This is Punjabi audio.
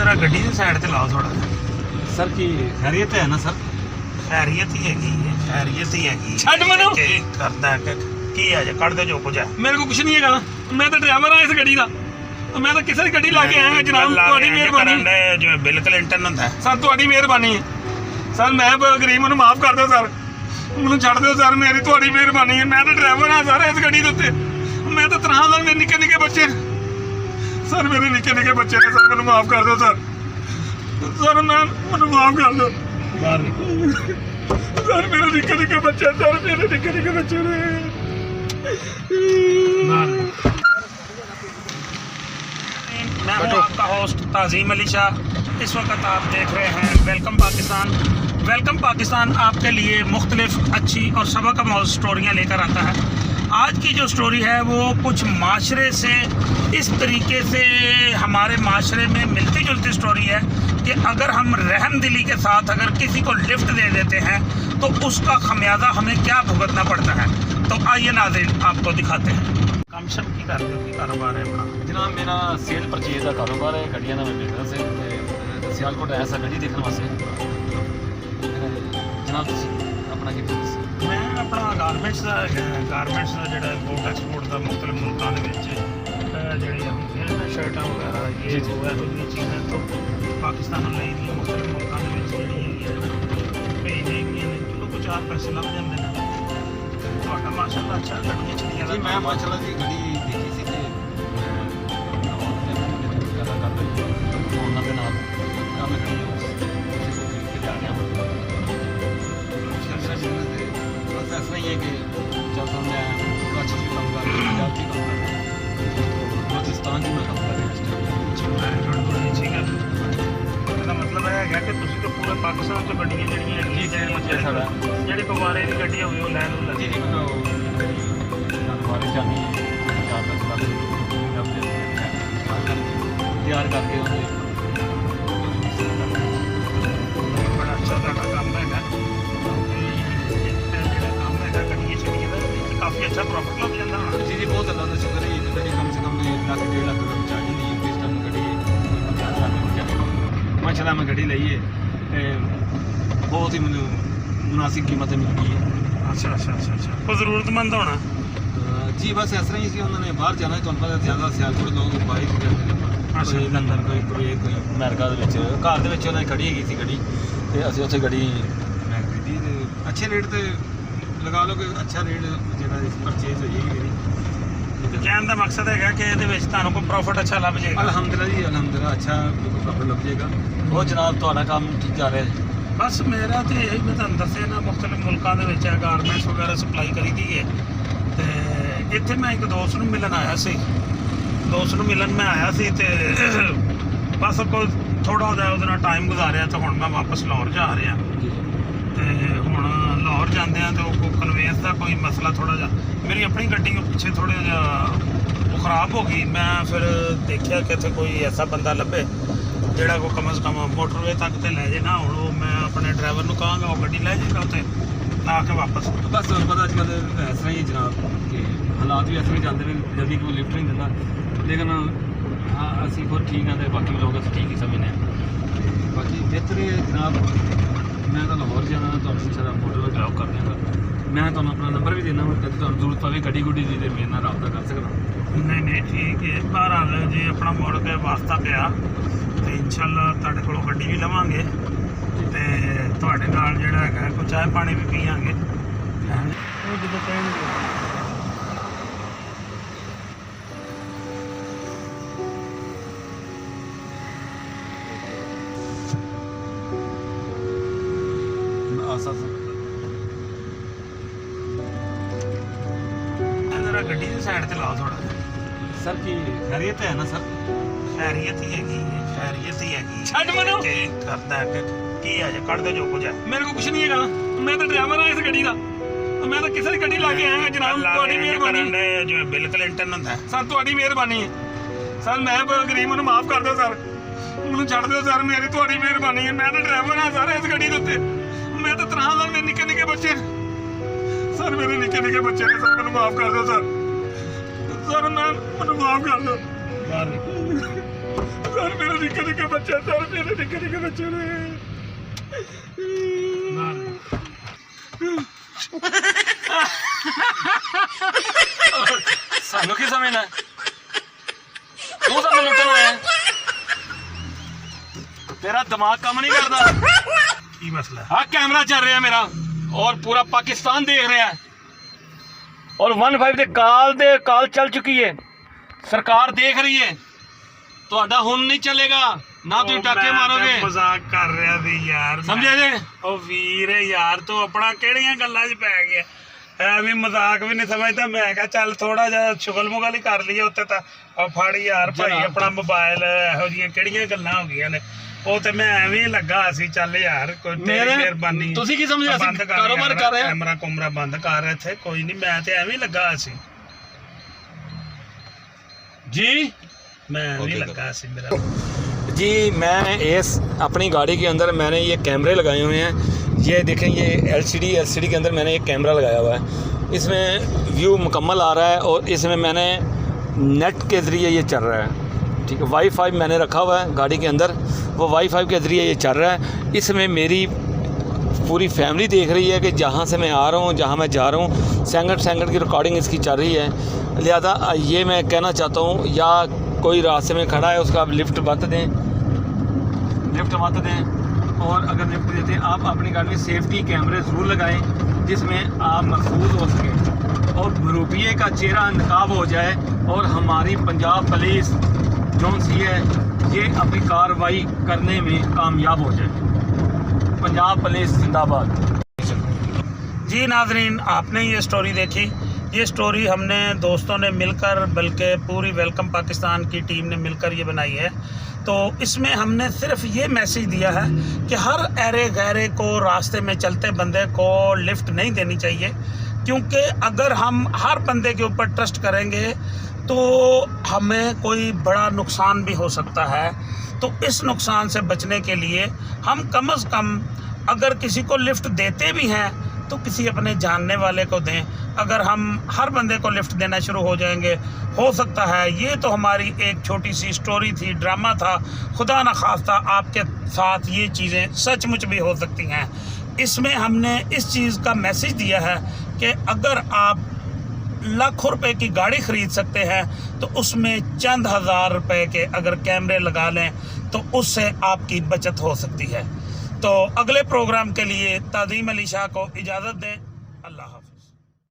जरा गड्डी की साइड ते लाओ थोड़ा सर की खैरियत है ना सर? खैरियत ही हैगी है, खैरियत ही हैगी है। छੱਡ ਮੈਨੂੰ करदा है की है जे कर दे जो कुछ है ਮੇਰੇ ਕੋਲ ਕੁਝ ਨਹੀਂ ਹੈਗਾ ਮੈਂ ਤਾਂ ਡਰਾਈਵਰ ਆ ਇਸ ਗੱਡੀ ਦਾ ਮੈਂ ਤਾਂ ਕਿਸੇ ਦੀ ਗੱਡੀ ਲਾ ਕੇ ਆਇਆ ਜਨਾਬ ਤੁਹਾਡੀ ਮਿਹਰਬਾਨੀ जो बिल क्लिंटन ਹੁੰਦਾ ਹੈ ਸਰ ਤੁਹਾਡੀ ਮਿਹਰਬਾਨੀ ਹੈ ਸਰ ਮੈਂ ਗਰੀਬ ਨੂੰ ਮਾਫ ਕਰ ਦਿਓ ਸਰ ਮੈਨੂੰ ਛੱਡ ਦਿਓ ਸਰ ਮੇਰੀ ਤੁਹਾਡੀ ਮਿਹਰਬਾਨੀ ਹੈ ਮੈਂ ਤਾਂ ਡਰਾਈਵਰ ਆ ਸਰ ਇਸ ਗੱਡੀ ਦੇ ਉੱਤੇ ਮੈਂ ਤਾਂ ਤਨਹਾ ਨਾਲ ਮੇਰੇ ਨਿੱਕੇ ਨਿੱਕੇ ਬੱਚੇ ਸਰ ਮੇਰੇ ਨਿੱਕੇ ਨਿੱਕੇ ਬੱਚੇ ਨੇ ਸਰ ਮੈਨੂੰ ਮਾਫ ਕਰ ਦਿਓ ਸਰ ਸਰ ਮੈਨੂੰ ਮਾਫ ਕਰ ਦਿਓ ਸਰ ਮੇਰੇ ਨਿੱਕੇ ਨਿੱਕੇ ਬੱਚੇ ਸਰ ਮੇਰੇ ਨਿੱਕੇ ਨਿੱਕੇ ਬੱਚੇ ਨੇ मैं हूँ आपका होस्ट ताज़ीम अली शाह। इस वक्त आप देख रहे हैं वेलकम पाकिस्तान। वेलकम पाकिस्तान आपके लिए मुख्तलिफ अच्छी और सबक आमूज़ स्टोरियाँ लेकर आता है। आज की जो स्टोरी है वो कुछ माशरे से इस तरीके से हमारे माशरे में मिलती जुलती स्टोरी है कि अगर हम रहम दिली के साथ अगर किसी को लिफ्ट दे देते हैं तो उसका खमियाजा हमें क्या भुगतना पड़ता है। तो आइए नाज़रीन आपको दिखाते हैं। ਕੰਮ ਸ਼ਮ ਕੀ ਕਰਦੇ ਹੋ, ਕੀ ਕਾਰੋਬਾਰ ਹੈ ਆਪਣਾ? जनाब मेरा सेल परचेज का कारोबार है गड्डियां का बिजनेस है ते सियालकोट आया सा गड्डी देखने वास्ते जनाब तुसी अपना की बिजनेस ਮੈਂ ਆਪਣਾ ਗਾਰਮੈਂਟਸ ਦਾ ਜਿਹੜਾ ਇੰਪੋਰਟ ਐਕਸਪੋਰਟ ਦਾ ਮੁਖਤਲਿਫ ਮੁਲਕਾਂ ਦੇ ਵਿੱਚ ਜਿਹੜੀਆਂ ਹੁੰਦੀਆਂ ਨੇ ਸ਼ਰਟਾਂ ਵਗੈਰਾ ਇਹ ਜੋ ਹੈ ਉਹ ਚੀਜ਼ਾਂ ਤੋਂ ਪਾਕਿਸਤਾਨ ਨੂੰ ਲਈ ਦੀਆਂ ਮੁਖਤਲਿਫ ਮੁਲਕਾਂ ਦੇ ਵਿੱਚ ਜਿਹੜੀਆਂ ਭੇਜਦੇ ਹੈਗੀਆਂ ਨੇ ਚਲੋ ਕੁਝ ਚਾਰ ਪੈਸੇ ਲੱਭ ਜਾਂਦੇ ਨੇ। ਤੁਹਾਡਾ ਮਾਸ਼ਾਅੱਲਾ ਅੱਛਾ ਗੱਡੀਆਂ ਚਲੀਆਂ जी मैं माशाल्लाह जी गड्डी देखी सी ते ਜ਼ਿਆਦਾ ਕਰ ਰਹੀ ਉਹਨਾਂ ਦੇ ਨਾਲ ਕੰਮ ਕਰੀ ਤੇ ਜਾ ਰਿਹਾ बस ऐसा ही है कि जब मैं अच्छी से काम कर रहा हूँ काम कर रहा हूँ बलूचिस्तान में काम कर ਇਹਦਾ ਮਤਲਬ ਇਹ ਹੈਗਾ ਕਿ ਤੁਸੀਂ ਤਾਂ ਪੂਰੇ ਪਾਕਿਸਤਾਨ ਤੋਂ ਗੱਡੀਆਂ ਜਿਹੜੀਆਂ ਹੈਗੀਆਂ ਜਿਹੜੇ ਪਵਾਰੇ ਦੀ ਗੱਡੀ ਹੋਵੇ ਉਹ ਲੈ ਲਓ जी जी हमारे जानी चार पाँच लाख तैयार करके ਬੜਾ ਅੱਛਾ ਤੁਹਾਡਾ ਕੰਮ ਹੈਗਾ ਜਿਹੜਾ ਕੰਮ ਹੈਗਾ ਗੱਡੀਆਂ ਚੜੀਆਂ ਦਾ ਕਾਫੀ ਅੱਛਾ ਪ੍ਰੋਫਿਟ ਲੱਗ ਜਾਂਦਾ ਹੋਣਾ। जी जी बहुत अल्लाह का शुक्र है ये कम से कम 1 लाख 1.5 लाख रुपये चार्ज नहीं है इस टाइम गड्डी माशाल्लाह मैं गड्डी ली है बहुत ही मैंने मुनासिब कीमत मिल गई है। ਅੱਛਾ ਅੱਛਾ ਅੱਛਾ ਅੱਛਾ ਕੋਈ ਜ਼ਰੂਰਤਮੰਦ ਹੋਣਾ जी बस इस तरह ही सी उन्होंने बाहर जाना तो पता ज़्यादा सियालकोट लोग बाहर ही करते ਕੋਈ ਲੰਡਨ ਕੋਈ ਕੁਵੈਤ ਕੋਈ ਅਮਰੀਕਾ ਦੇ ਵਿੱਚ ਘਰ ਦੇ ਵਿੱਚ ਉਹਨਾਂ ਦੀ ਖੜੀ ਹੈਗੀ ਸੀ ਗੱਡੀ ਤੇ ਅਸੀਂ ਉੱਥੇ ਗੱਡੀ ਮੈਂ ਖਰੀਦੀ ਤੇ ਅੱਛੇ ਰੇਟ ਤੇ ਲਗਾ ਲਓ ਕਿ ਅੱਛਾ ਰੇਟ ਜਿਹੜਾ ਪਰਚੇਜ਼ ਹੋ ਜਾਏਗੀ ਮੇਰੀ। ਕਹਿਣ ਦਾ ਮਕਸਦ ਹੈਗਾ ਕਿ ਇਹਦੇ ਵਿੱਚ ਤੁਹਾਨੂੰ ਕੋਈ ਪ੍ਰੋਫਿਟ ਅੱਛਾ ਲੱਭ ਜਾਏਗਾ। ਅਲਹਮਦੁਲਿਲਾ ਜੀ ਅਲਹਮਦੁਲਿਲਾ ਅੱਛਾ ਪ੍ਰੋਫਿਟ ਲੱਗ ਜਾਏਗਾ। ਬਹੁਤ ਜਨਾਬ ਤੁਹਾਡਾ ਕੰਮ ਠੀਕ ਜਾ ਰਿਹਾ ਹੈ। ਬਸ ਮੇਰਾ ਤੇ ਇਹ ਮੈਂ ਤੁਹਾਨੂੰ ਦੱਸਿਆ ਨਾ ਮੁਖਤਲਿਫ ਮੁਲਕਾਂ ਦੇ ਵਿੱਚ ਗਾਰਮੈਂਟਸ ਵਗੈਰਾ ਸਪਲਾਈ ਕਰੀਦੀ ਹੈ ਤੇ ਇੱਥੇ ਮੈਂ ਇੱਕ ਦੋਸਤ ਨੂੰ ਮਿਲਣ ਆਇਆ ਸੀ। ਮੈਂ ਆਇਆ ਸੀ ਤੇ ਬਸ ਕੋਈ ਥੋੜਾ ਜਿਹਾ ਉਹਦੇ ਨਾਲ ਟਾਈਮ ਗੁਜ਼ਾਰਿਆ ਤੇ ਹੁਣ ਮੈਂ ਵਾਪਸ ਲਾਹੌਰ ਜਾ ਰਿਹਾ ਤੇ ਹੁਣ ਲਾਹੌਰ ਜਾਂਦੇ ਆ ਤੇ ਉਹ ਕਨਵੇਂਸ ਦਾ ਕੋਈ ਮਸਲਾ ਥੋੜਾ ਜਿਹਾ ਮੇਰੀ ਆਪਣੀ ਗੱਡੀ ਉਹ ਪਿੱਛੇ ਥੋੜਾ ਜਿਹਾ ਉਹ ਖਰਾਬ ਹੋ ਗਈ। ਮੈਂ ਫਿਰ ਦੇਖਿਆ ਕਿ ਇੱਥੇ ਕੋਈ ਐਸਾ ਬੰਦਾ ਲੱਭੇ ਜਿਹੜਾ ਕੋ ਕਮ ਸੇ ਕਮ ਮੋਟਰਵੇ ਤੱਕ ਤੇ ਲੈ ਜੇ ਨਾ। ਹੁਣ ਉਹ ਮੈਂ ਆਪਣੇ ਡਰਾਈਵਰ ਨੂੰ ਕਹਾਂਗਾ ਉਹ ਗੱਡੀ ਲੈ ਜਾਏਗਾ ਉੱਥੇ ਆ ਕੇ ਵਾਪਸ। ਬਸ ਤੁਹਾਨੂੰ ਪਤਾ ਅੱਜ ਕੱਲ੍ਹ ਇਸ ਤਰ੍ਹਾਂ ਹੀ ਜਨਾਬ ਕਿ ਹਾਲਾਤ ਵੀ ਇਸ ਤਰ੍ਹਾਂ ਜਾਂਦੇ ਨੇ ਜਲਦੀ ਕੋਈ ਲਿਫਟ ਨਹੀਂ ਦਿੰਦਾ ਲੇਕਿਨ ਹਾਂ ਅਸੀਂ ਖੁਦ ਠੀਕ ਹਾਂ ਤੇ ਬਾਕੀ ਲੋਕ ਅਸੀਂ ਠੀਕ ਹੀ ਸਮਝਦੇ ਹਾਂ। ਬਾਕੀ ਬਿਹਤਰ ਹੈ ਜਨਾਬ ਮੈਂ ਤਾਂ ਲਾਹੌਰ ਜਾਣਾ ਤੁਹਾਨੂੰ ਸਾਰਾ ਮੋਟਰ ਡਰਾਪ ਕਰ ਦਿਆਂਗਾ। ਮੈਂ ਤੁਹਾਨੂੰ ਆਪਣਾ ਨੰਬਰ ਵੀ ਦੇਣਾ ਕਦੇ ਤੁਹਾਨੂੰ ਜ਼ਰੂਰਤ ਪਵੇ ਗੱਡੀ ਗੁੱਡੀ ਦੀ ਤੇ ਮੇਰੇ ਨਾਲ ਰਾਬਤਾ ਕਰ ਸਕਦਾ। ਨਹੀਂ ਠੀਕ ਹੈ ਬਹਰਾਲ ਜੇ ਆਪਣਾ ਮੁੜ ਕੇ ਵਾਸਤਾ ਪਿਆ ਤੇ ਇਨਸ਼ਾਅੱਲਾ ਤੁਹਾਡੇ ਕੋਲੋਂ ਗੱਡੀ ਵੀ ਲਵਾਂਗੇ ਤੇ ਤੁਹਾਡੇ ਨਾਲ ਜਿਹੜਾ ਹੈਗਾ ਕੋਈ ਚਾਹ ਪਾਣੀ ਵੀ ਪੀਵਾਂਗੇ। ਉਹ ਜਦੋਂ ਕਹਿਣਗੇ जरा गड्डी की साइड ते लाओ थोड़ा सर की खैरियत है ना सर? खैरियत ही हैगी है, खैरियत ही हैगी। ਛੱਡ ਮੈਨੂੰ करदा है की है जे कर दे जो कुछ है। ਮੇਰੇ ਕੋਲ ਕੁਝ ਨਹੀਂ ਹੈਗਾ ਮੈਂ ਤਾਂ ਡਰਾਈਵਰ ਆ ਇਸ ਗੱਡੀ ਦਾ ਮੈਂ ਤਾਂ ਕਿਸੇ ਦੀ ਗੱਡੀ ਲਾ ਕੇ ਆਇਆ ਜਨਾਬ ਤੁਹਾਡੀ ਮਿਹਰਬਾਨੀ ਜਿਵੇਂ ਬਿਲ ਕਲਿੰਟਨ ਹੁੰਦਾ ਹੈ। ਸਰ ਤੁਹਾਡੀ ਮਿਹਰਬਾਨੀ ਹੈ ਸਰ ਮੈਂ ਗਰੀਬ ਨੂੰ ਮਾਫ ਕਰ ਦਿਓ ਸਰ ਮੈਨੂੰ ਛੱਡ ਦਿਓ ਸਰ ਮੇਰੀ ਤੁਹਾਡੀ ਮਿਹਰਬਾਨੀ ਹੈ ਮੈਂ ਤਾਂ ਡਰਾਈਵਰ ਆ ਸਰ ਇਸ ਗੱਡੀ ਦੇ ਉੱਤੇ ਮੈਂ ਤਾਂ ਤਨਹਾ ਨਾਲ ਮੇਰੇ ਨਿੱਕੇ ਨਿੱਕੇ ਬੱਚੇ ਸਰ ਮੇਰੇ ਨਿੱਕੇ ਨਿੱਕੇ ਬੱਚੇ ਨੇ ਸਰ ਮੈਨੂੰ ਮਾਫ ਕਰ ਦਿਓ ਸਰ ਮੈਨੂੰ ਮਾਫ ਕਰ ਦਿਓ सर मेरे निक्के निक्के बच्चे सर मेरे निक्के निक्के बच्चे ने सानू की समझना है तू सानू लुटन आया है? तेरा दिमाग काम नहीं करता की मसला है? हाँ कैमरा चल रहा है मेरा और पूरा पाकिस्तान देख रहा है और 15 दे काल चल चुकी है सरकार देख रही है ਤੁਹਾਡਾ ਹੁਣ ਨਹੀਂ ਚੱਲੇਗਾ ਨਾ ਤੁਸੀਂ ਟਾਕੇ ਮਾਰੋਗੇ ਮਜ਼ਾਕ ਕਰ ਰਿਹਾ ਸੀ ਯਾਰ ਸਮਝਿਆ ਜੇ ਉਹ ਵੀਰ ਯਾਰ ਤੂੰ ਆਪਣਾ ਕਿਹੜੀਆਂ ਗੱਲਾਂ 'ਚ ਪੈ ਗਿਆ ਐਵੇਂ ਮਜ਼ਾਕ ਵੀ ਨਹੀਂ ਸਮਝਦਾ ਮੈਂ ਕਿਹਾ ਚੱਲ ਥੋੜਾ ਜਿਹਾ ਸ਼ੁਗਲ ਮੁਗਲ ਹੀ ਕਰ ਲਈਏ ਉੱਤੇ ਤਾਂ ਉਹ ਫੜ ਯਾਰ ਭਾਈ ਆਪਣਾ ਮੋਬਾਈਲ ਇਹੋ ਜਿਹੀਆਂ ਕਿਹੜੀਆਂ ਗੱਲਾਂ ਹੋ ਗਈਆਂ ਨੇ ਉਹ ਤੇ ਮੈਂ ਐਵੇਂ ਹੀ ਲੱਗਾ ਸੀ ਚੱਲ ਯਾਰ ਕੋਈ ਤੇਰੀ ਮਿਹਰਬਾਨੀ ਤੁਸੀਂ ਕੀ ਸਮਝਿਆ ਸੀ ਕਾਰੋਬਾਰ ਕਰ ਰਹੇ ਕੈਮਰਾ ਕੁਮਰਾ ਬੰਦ ਕਰ ਰਹੇ ਥੇ ਕੋਈ ਨਹੀਂ ਮੈਂ ਤੇ ਐਵੇਂ ਹੀ ਲੱਗਾ ਸੀ ਜੀ मैं भी लगा सी मेरा जी मैं इस अपनी गाड़ी के अंदर मैंने ये कैमरे लगाए हुए हैं ये देखें ये एलसीडी के अंदर मैंने एक कैमरा लगाया हुआ है इसमें व्यू मुकम्मल आ रहा है और इसमें मैंने नेट के ज़रिए ये चल रहा है ठीक है वाईफाई मैंने रखा हुआ है गाड़ी के अंदर वो वाईफाई के ज़रिए ये चल रहा है इसमें मेरी पूरी फैमिली देख रही है कि जहाँ से मैं आ रहा हूँ जहाँ मैं जा रहा हूँ सेकंड की रिकॉर्डिंग इसकी चल रही है लिहाजा ये मैं कहना चाहता हूँ या कोई रास्ते में खड़ा है उसका आप लिफ्ट मत दें और अगर लिफ्ट देते हैं आप अपनी गाड़ी में सेफ्टी कैमरे ज़रूर लगाएं जिसमें आप महफूज हो सकें और रुपये का चेहरा नकाब हो जाए और हमारी पंजाब पुलिस जो सी है ये अपनी कार्रवाई करने में कामयाब हो जाए पंजाब पुलिस जिंदाबाद। जी नाजरीन आपने ये स्टोरी देखी ये स्टोरी हमने दोस्तों ने मिलकर बल्कि पूरी वेलकम पाकिस्तान की टीम ने मिलकर ये बनाई है तो इसमें हमने सिर्फ ये मैसेज दिया है कि हर ऐरे गैरे को रास्ते में चलते बंदे को लिफ्ट नहीं देनी चाहिए क्योंकि अगर हम हर बंदे के ऊपर ट्रस्ट करेंगे तो हमें कोई बड़ा नुकसान भी हो सकता है तो इस नुकसान से बचने के लिए हम कम से कम अगर किसी को लिफ्ट देते भी हैं तो किसी अपने जानने वाले को दें अगर हम हर बंदे को लिफ्ट देना शुरू हो जाएंगे हो सकता है ये तो हमारी एक छोटी सी स्टोरी थी ड्रामा था खुदा न खास्ता आपके साथ ये चीज़ें सचमुच भी हो सकती हैं इसमें हमने इस चीज़ का मैसेज दिया है कि अगर आप लाखों रुपए की गाड़ी ख़रीद सकते हैं तो उसमें चंद हज़ार रुपए के अगर कैमरे लगा लें तो उससे आपकी बचत हो सकती है तो अगले प्रोग्राम के लिए ताज़ीम अली शाह को इजाज़त दें।